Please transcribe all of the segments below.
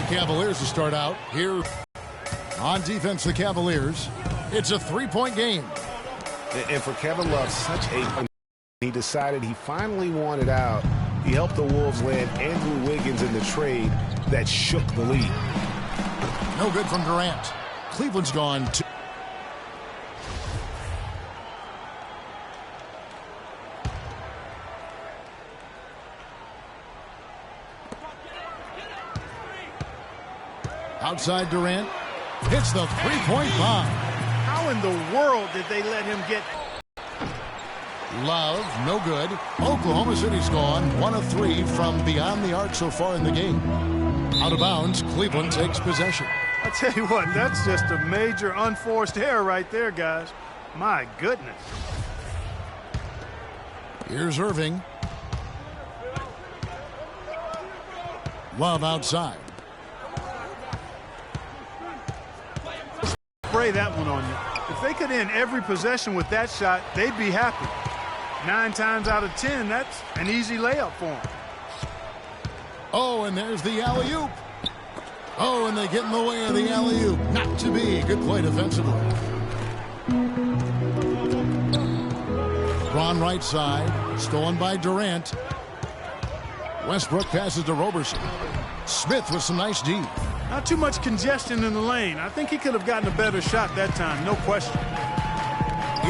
Cavaliers to start out. Here on defense, the Cavaliers. It's a three-point game. And for Kevin Love, he decided he finally wanted out. He helped the Wolves land Andrew Wiggins in the trade that shook the league. No good from Durant. Cleveland's gone to... Outside Durant. Hits the three-point bomb. How in the world did they let him get... Love, no good. Oklahoma City's gone 1 of 3 from beyond the arc so far in the game. Out of bounds, Cleveland takes possession. I tell you what, that's just a major unforced error right there, guys. My goodness. Here's Irving. Love outside. Spray that one on you. If they could end every possession with that shot, they'd be happy. 9 times out of 10, that's an easy layup for them. Oh, and there's the alley-oop. Oh, and they get in the way of the alley-oop. Not to be. Good play defensively. Braun right side. Stolen by Durant. Westbrook passes to Roberson. Smith with some nice D. Not too much congestion in the lane. I think he could have gotten a better shot that time, no question.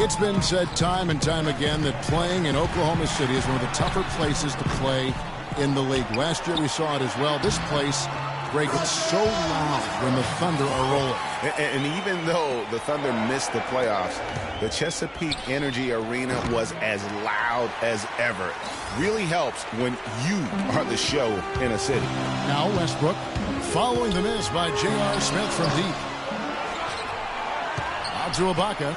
It's been said time and time again that playing in Oklahoma City is one of the tougher places to play in the league. Last year we saw it as well. This place, Greg, it's so loud when the Thunder are rolling. And even though the Thunder missed the playoffs, the Chesapeake Energy Arena was as loud as ever. Really helps when you are the show in a city. Now Westbrook following the miss by J.R. Smith from deep. Out to Ibaka.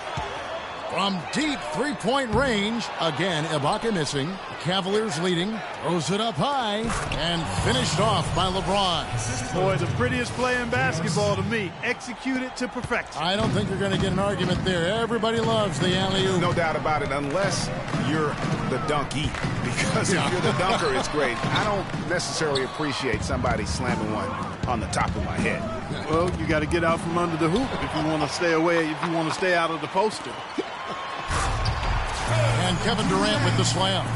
From deep three-point range. Again, Ibaka missing. Cavaliers leading. Throws it up high. And finished off by LeBron. Boy, the prettiest play in basketball to me. Executed to perfection. I don't think you're going to get an argument there. Everybody loves the alley-oop. No doubt about it, unless you're the donkey. Because if you're the dunker, it's great. I don't necessarily appreciate somebody slamming one on the top of my head. Well, you got to get out from under the hoop if you want to stay away, if you want to stay out of the poster. And Kevin Durant with the slam.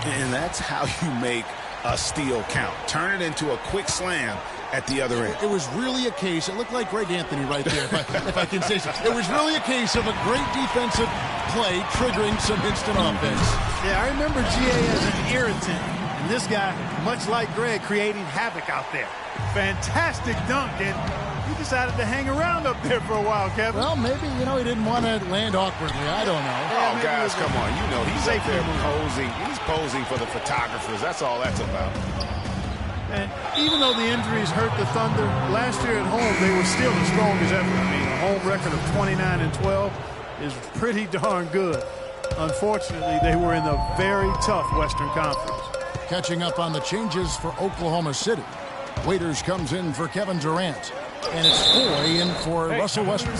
And that's how you make a steal count. Turn it into a quick slam at the other end. It was really a case, it looked like Greg Anthony right there, if I can say so. It was really a case of a great defensive play triggering some instant offense. Yeah, I remember GA as an irritant. And this guy, much like Greg, creating havoc out there. Fantastic dunk, and he decided to hang around up there for a while, Kevin. Well, maybe, he didn't want to land awkwardly. I don't know. Oh, guys, come on. He's up there posing. He's posing for the photographers. That's all that's about. And even though the injuries hurt the Thunder, last year at home, they were still as strong as ever. I mean, a home record of 29-12 is pretty darn good. Unfortunately, they were in a very tough Western Conference. Catching up on the changes for Oklahoma City. Waiters comes in for Kevin Durant. And it's Foy in for Russell Westbrook.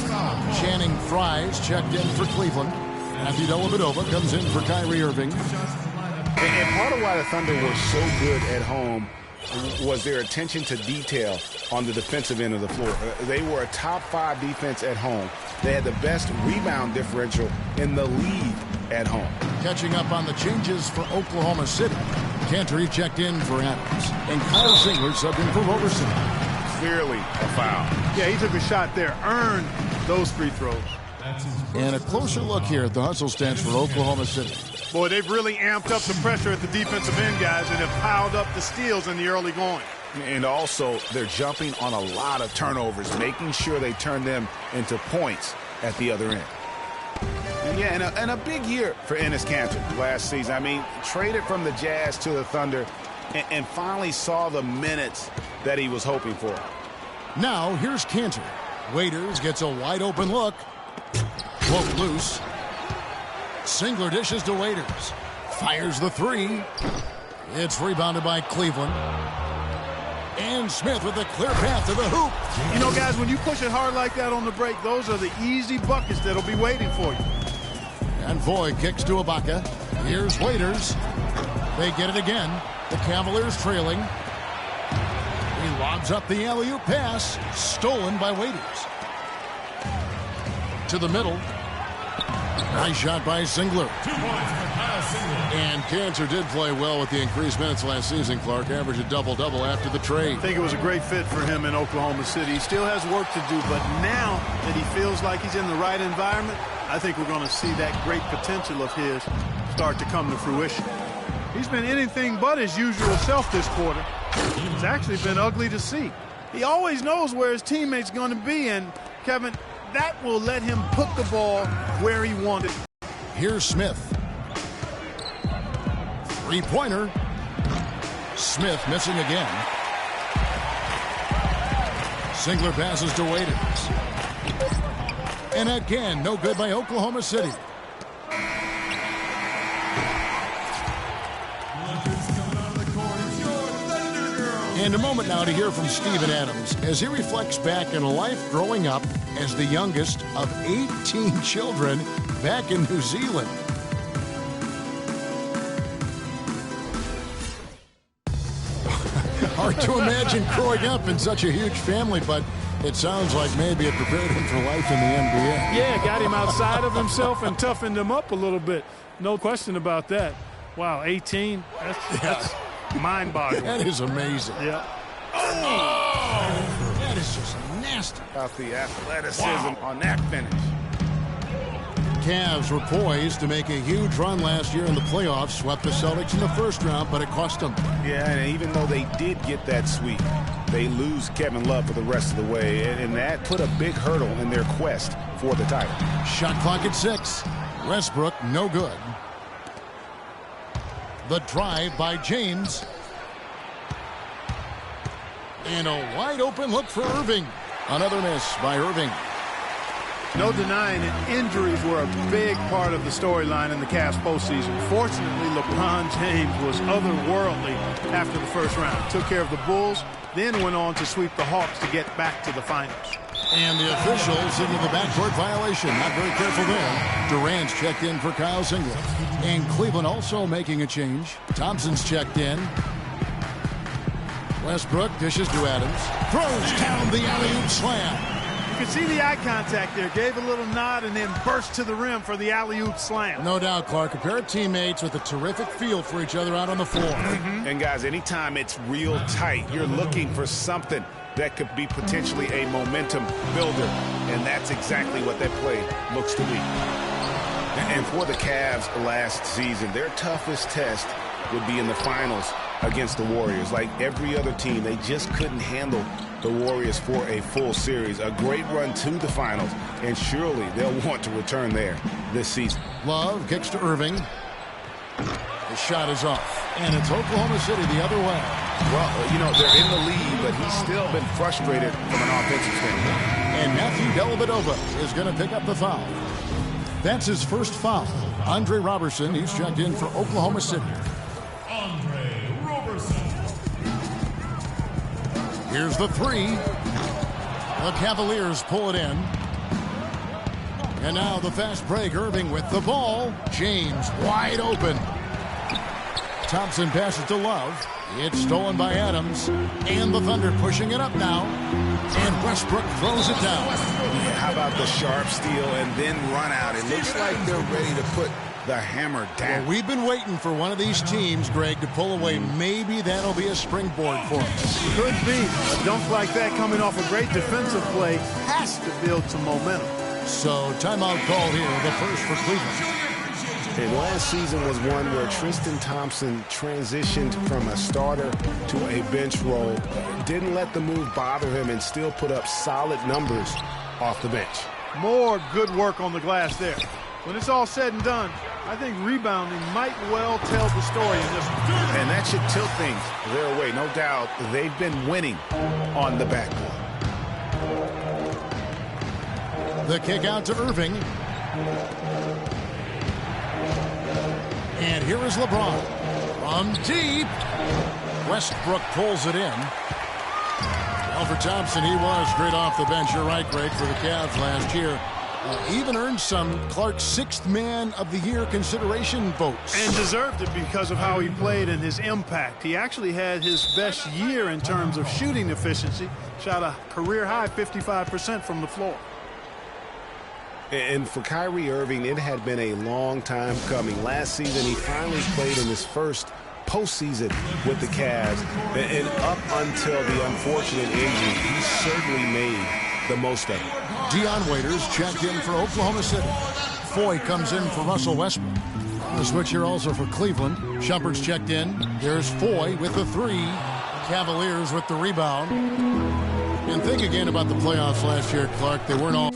Channing Frye's checked in for Cleveland. Matthew Dellavedova comes in for Kyrie Irving. And part of why the Thunder were so good at home was their attention to detail on the defensive end of the floor. They were a top 5 defense at home. They had the best rebound differential in the league at home. Catching up on the changes for Oklahoma City. Cantor checked in for Adams. And Kyle Singler subbed in for Roberson. Clearly a foul. Yeah, he took a shot there. Earned those free throws. And a closer look here at the hustle stance for Oklahoma City. Boy, they've really amped up the pressure at the defensive end, guys, and have piled up the steals in the early going. And also, they're jumping on a lot of turnovers, making sure they turn them into points at the other end. Yeah, and a big year for Enes Kanter last season. I mean, traded from the Jazz to the Thunder and finally saw the minutes that he was hoping for. Now, here's Kanter. Waiters gets a wide-open look. Woke loose. Singler dishes to Waiters. Fires the three. It's rebounded by Cleveland. And Smith with a clear path to the hoop. You know, guys, when you push it hard like that on the break, those are the easy buckets that'll be waiting for you. And Foy kicks to Ibaka. Here's Waiters. They get it again. The Cavaliers trailing. He Lobs up the alley-oop pass. Stolen by Waiters. To the middle. Nice shot by Singler. 2 points for Kyle Singler. And Cantor did play well with the increased minutes last season, Clark. Averaged a double-double after the trade. I think it was a great fit for him in Oklahoma City. He still has work to do, but now that he feels like he's in the right environment, I think we're going to see that great potential of his start to come to fruition. He's been anything but his usual self this quarter. It's actually been ugly to see. He always knows where his teammate's going to be, and Kevin, that will let him put the ball where he wanted. Here's Smith. Three-pointer. Smith missing again. Singler passes to Waiters. And again, no good by Oklahoma City. And a moment now to hear from Steven Adams as he reflects back on a life growing up as the youngest of 18 children back in New Zealand. Hard to imagine growing up in such a huge family, but it sounds like maybe it prepared him for life in the NBA. Yeah, got him outside of himself and toughened him up a little bit. No question about that. Wow, 18? That's mind-boggling. That is amazing. Yeah. Oh, that is just nasty. About the athleticism on that finish. Cavs were poised to make a huge run last year in the playoffs, swept the Celtics in the first round, but it cost them. Yeah, and even though they did get that sweep, they lose Kevin Love for the rest of the way, and that put a big hurdle in their quest for the title. Shot clock at 6. Westbrook, no good. The drive by James. And a wide open look for Irving. Another miss by Irving. No denying it, injuries were a big part of the storyline in the Cavs postseason. Fortunately, LeBron James was otherworldly after the first round. Took care of the Bulls, then went on to sweep the Hawks to get back to the finals. And the officials signal the backcourt violation. Not very careful there. Durant's checked in for Kyle Singler. And Cleveland also making a change. Thompson's checked in. Westbrook dishes to Adams. Throws down the alley-oop slam. You can see the eye contact there. Gave a little nod and then burst to the rim for the alley-oop slam. No doubt, Clark. A pair of teammates with a terrific feel for each other out on the floor. And guys, anytime it's real tight, you're looking for something that could be potentially a momentum builder. And that's exactly what that play looks to be. And for the Cavs last season, their toughest test would be in the finals against the Warriors. Like every other team, they just couldn't handle the Warriors for a full series. A great run to the finals, and surely they'll want to return there this season. Love kicks to Irving. The shot is off, and it's Oklahoma City the other way. Well, you know, they're in the lead, but he's still been frustrated from an offensive standpoint. And Matthew Dellavedova is going to pick up the foul. That's his first foul. Andre Robertson, he's checked in for Oklahoma City. Andre Robertson. Here's the three. The Cavaliers pull it in. And now the fast break. Irving with the ball. James wide open. Thompson passes to Love. It's stolen by Adams. And the Thunder pushing it up now. And Westbrook throws it down. Yeah, how about the sharp steal and then run out? It looks like they're ready to put the hammer down. Well, we've been waiting for one of these teams, Greg, to pull away. Maybe that'll be a springboard for us. Could be. A dunk like that coming off a great defensive play has to build some momentum. So timeout called here, the first for Cleveland. And last season was one where Tristan Thompson transitioned from a starter to a bench role. Didn't let the move bother him and still put up solid numbers off the bench. More good work on the glass there. When it's all said and done, I think rebounding might well tell the story in this one. And that should tilt things their way. No doubt they've been winning on the backcourt. The kick out to Irving. And here is LeBron. From deep. Westbrook pulls it in. Well, for Thompson, he was great off the bench. You're right, Greg, for the Cavs last year. Even earned some Clark's 6th Man of the Year consideration votes. And deserved it because of how he played and his impact. He actually had his best year in terms of shooting efficiency. Shot a career-high 55% from the floor. And for Kyrie Irving, it had been a long time coming. Last season, he finally played in his first postseason with the Cavs. And up until the unfortunate injury, he certainly made the most of it. Dion Waiters checked in for Oklahoma City. Foy comes in for Russell Westbrook. A switch here also for Cleveland. Shumpert's checked in. There's Foy with the 3. Cavaliers with the rebound. And think again about the playoffs last year, Clark. They weren't all...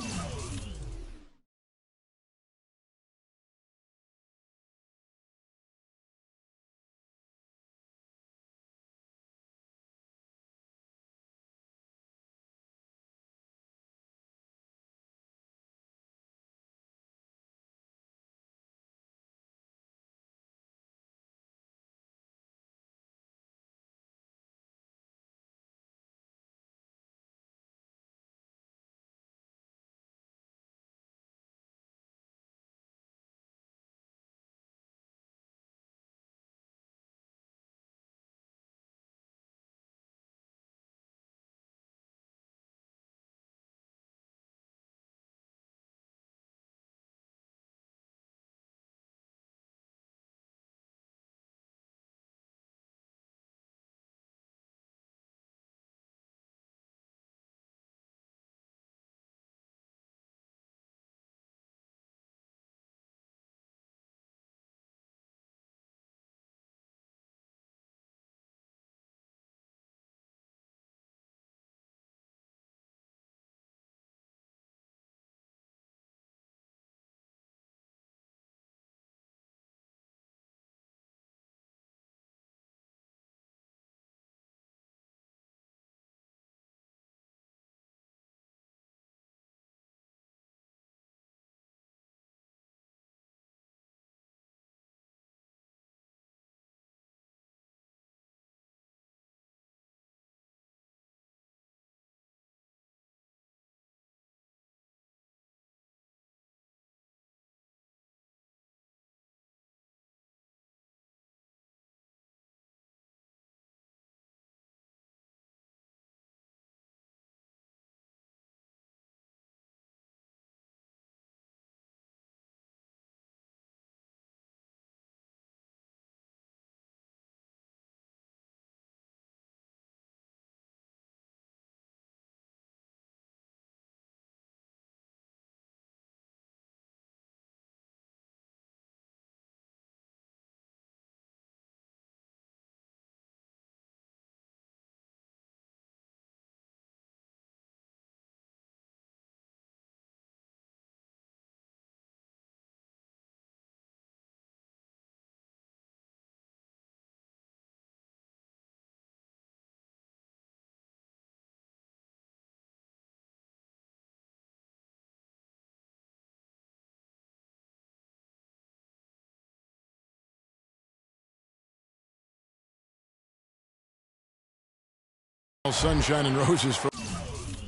Sunshine and roses for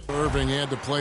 Irving. He had to play